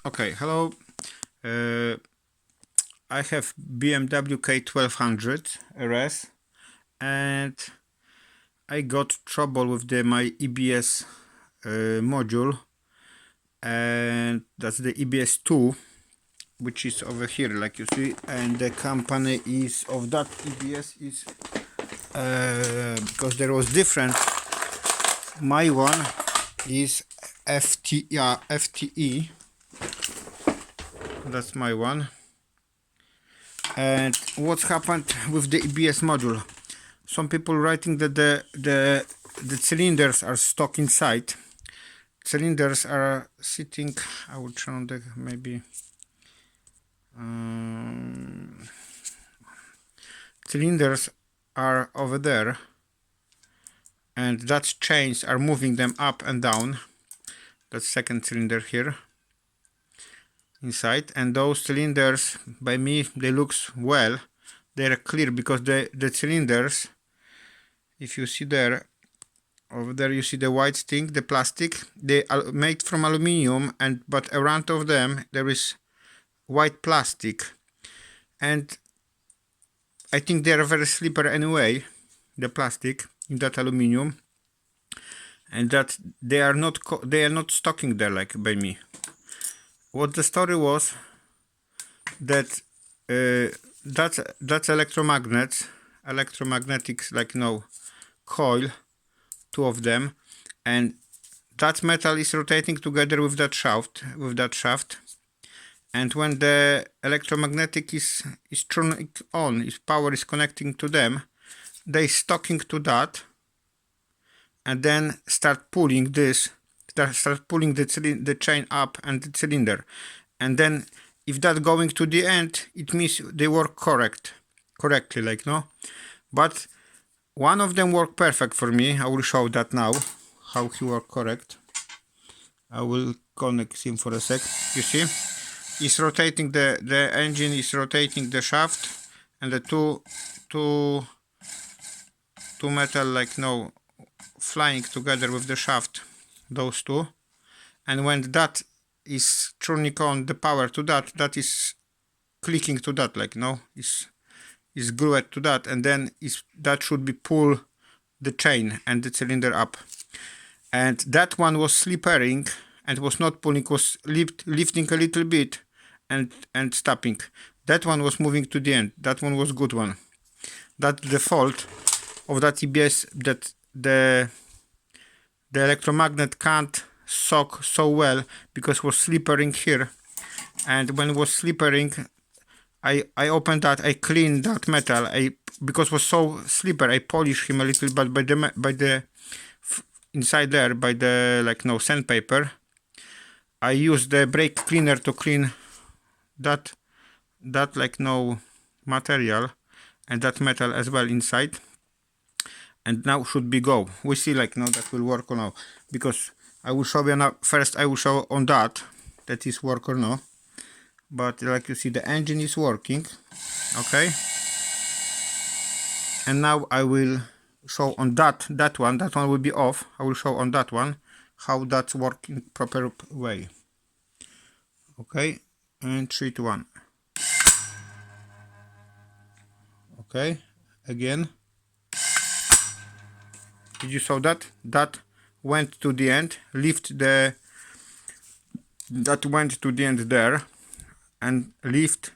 Okay, hello. Uh, I have BMW k1200rs and I got trouble with my EBS module, and that's the EBS 2, which is over here, like you see, and the company is of that EBS is because there was different. My one is FTE. That's my one. And what's happened with the EBS module? Some people writing that the cylinders are stuck inside. Cylinders are sitting. I will turn on the maybe. Cylinders are over there, and that chains are moving them up and down. That's second cylinder here inside, and those cylinders by me they looks well. They're clear because the cylinders, if you see there, over there you see the white thing, the plastic, they are made from aluminium, and but around of them there is white plastic, and I think they are very slippery anyway, the plastic in that aluminium, and that they are not stocking there like by me. What the story was that that's electromagnetics, like coil, two of them, and that metal is rotating together with that shaft, and when the electromagnetic is turned on, if power is connecting to them, they stocking to that, and then start pulling the chain up and the cylinder, and then if that going to the end, it means they work correctly, like no. But one of them worked perfect for me. I will show that now, how he worked correct. I will connect him for a sec. You see, it's rotating the engine is rotating the shaft, and the two metal flying together with the shaft, those two. And when that is turning on the power to that is clicking to that, is glued to that, and then that should be pull the chain and the cylinder up. And that one was slippering and was not pulling, was lifting a little bit and stopping. That one was moving to the end. That one was good one. That's the fault of that EBS, that the electromagnet can't soak so well because it was slippering here. And when it was slippering, I opened that, I cleaned that metal. Because it was so slippery, I polished him a little bit by the inside there, by the sandpaper. I used the brake cleaner to clean that material and that metal as well inside. And now should be go. We see that will work or no, because I will show you now. First I will show on that is work or no. But like you see, the engine is working, okay. And now I will show on that one will be off. I will show on that one how that's working proper way. Okay, and 3, 2, 1. Okay, again. Did you saw that? That went to the end, that went to the end there, and lift,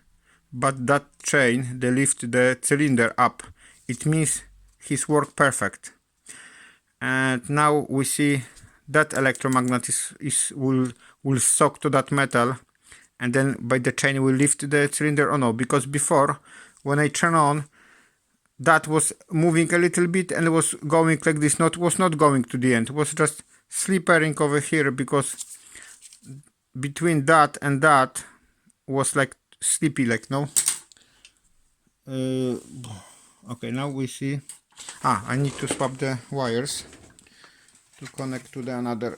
but that chain, they lift the cylinder up. It means his work perfect. And now we see that electromagnet will soak to that metal, and then by the chain will lift the cylinder or no, because before when I turn on, that was moving a little bit and was going like this, was not going to the end, it was just slippering over here, because between that and that was like sleepy, no. Okay, now we see. I need to swap the wires to connect to the another.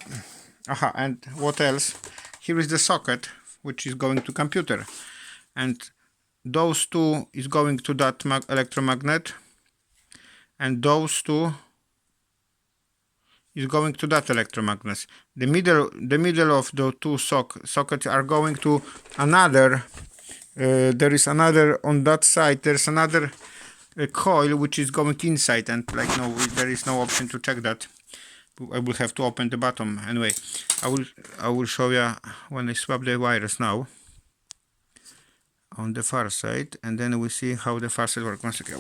And what else? Here is the socket which is going to computer, and those two is going to that electromagnet, and those two is going to that electromagnet. The middle of the two sockets are going to another. There is another on that side. There's another coil which is going inside, and like no, there is no option to check that. I will have to open the bottom anyway. I will show you when I swap the wires now on the far side, and then we see how the far side works. One second.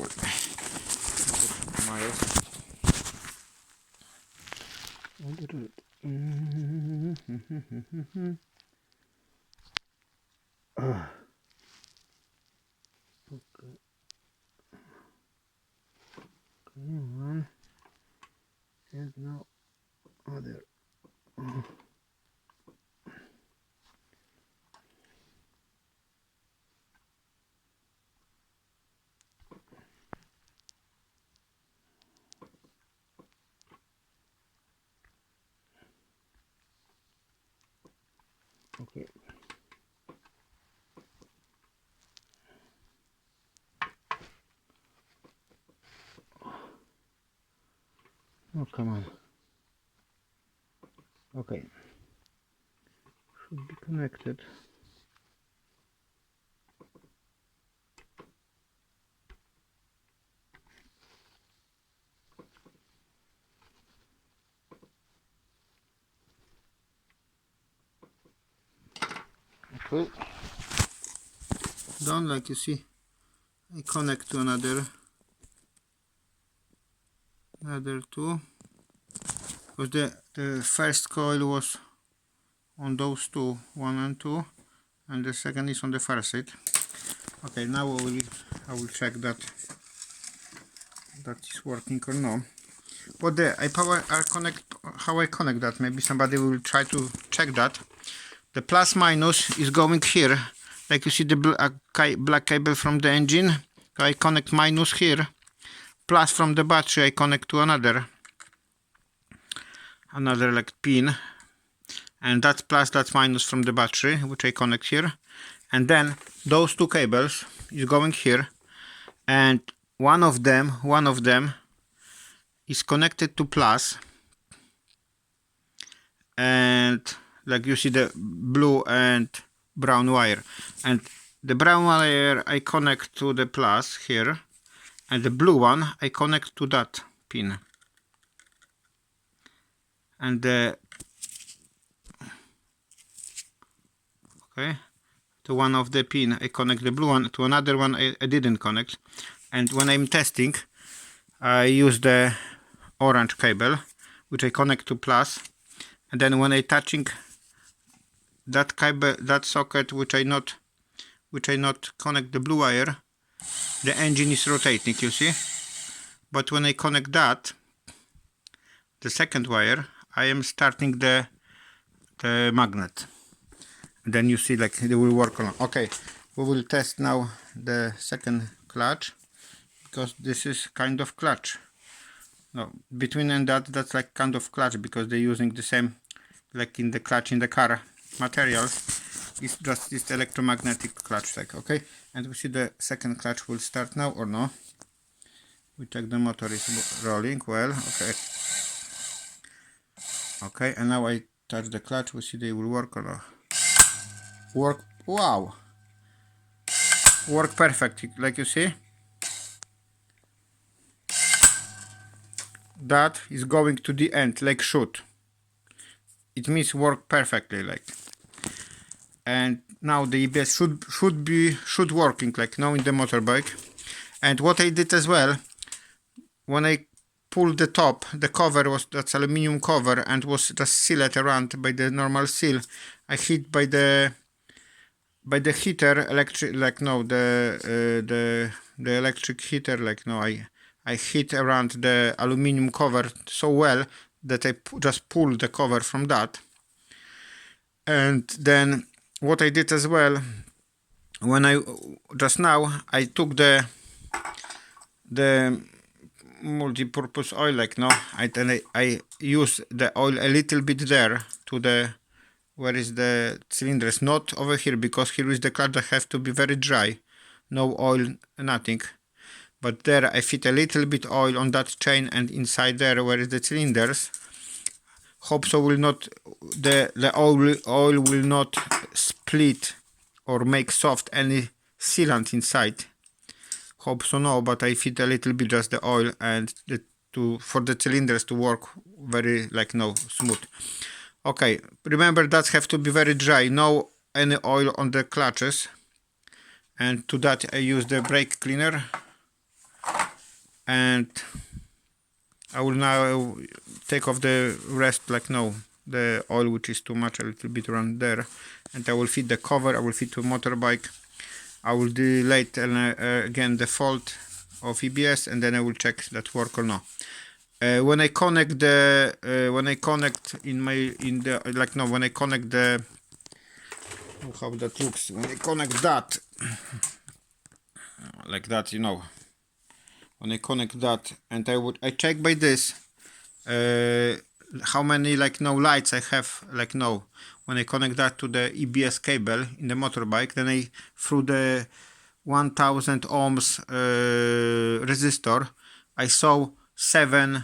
Okay. One. And now other. Okay. Oh, come on. Okay. Should be connected. Okay. Done, like you see. I connect to another two, because the first coil was on those two, 1 and 2, and the second is on the far side. Okay, now I will check that is working or no. But how I connect that, maybe somebody will try to check that. The plus minus is going here, like you see the black cable from the engine. I connect minus here, plus from the battery I connect to another like pin, and that's plus, that's minus from the battery, which I connect here, and then those two cables is going here, and one of them is connected to plus, and like you see the blue and brown wire, and the brown wire I connect to the plus here, and the blue one I connect to that pin, and to one of the pin I connect the blue one, to another one I didn't connect, and when I'm testing I use the orange cable which I connect to plus, and then when I touching that cable, that socket which I not connect the blue wire, the engine is rotating, you see. But when I connect that, the second wire, I am starting the magnet. Then you see like it will work on. Okay, we will test now the second clutch, because this is kind of clutch. No, between and that's like kind of clutch, because they're using the same like in the clutch in the car materials. It's just this electromagnetic clutch, like, okay. And we see the second clutch will start now or no. We check the motor is rolling well. Okay, and now I touch the clutch. We see they will work or no. Work. Wow, work perfect, like you see. That is going to the end like shoot. It means work perfectly, like. And now the EBS should working like now in the motorbike. And what I did as well, when I pulled the top, the cover that's aluminium cover and was just sealed around by the normal seal. I hit by the heater electric, like no, the electric heater, like no, I hit around the aluminium cover so well that I just pulled the cover from that. And then what I did as well, when I took the multi-purpose oil, like no, I use the oil a little bit there to the where is the cylinders, not over here, because here is the clutch that have to be very dry, no oil, nothing. But there I fit a little bit oil on that chain, and inside there where is the cylinders, Hope so will not the oil will not split or make soft any sealant inside. Hope so no, but I feed a little bit just the oil and for the cylinders to work very smooth. Okay, remember that have to be very dry, no any oil on the clutches. And to that I use the brake cleaner, and I will now take off the rest, the oil which is too much, a little bit around there, and I will fit the cover. I will fit to motorbike. I will delete again the fault of EBS, and then I will check that work or not. When I connect the when I connect the how that looks, when I connect that like that, when I connect that, and I check by this how many lights I have when I connect that to the EBS cable in the motorbike, then I through the 1000 ohms resistor I saw 7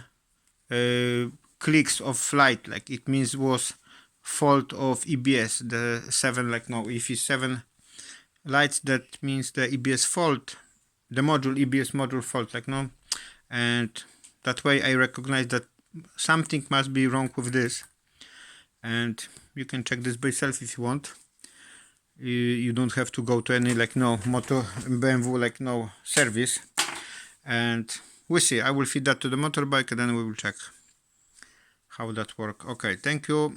clicks of light, it means was fault of EBS. The 7 if it's 7 lights, that means the EBS fault, the EBS module fault, and that way I recognize that something must be wrong with this, and you can check this by yourself if you want. You don't have to go to any motor BMW service, and we see. I will feed that to the motorbike, and then we will check how that works. Okay, thank you.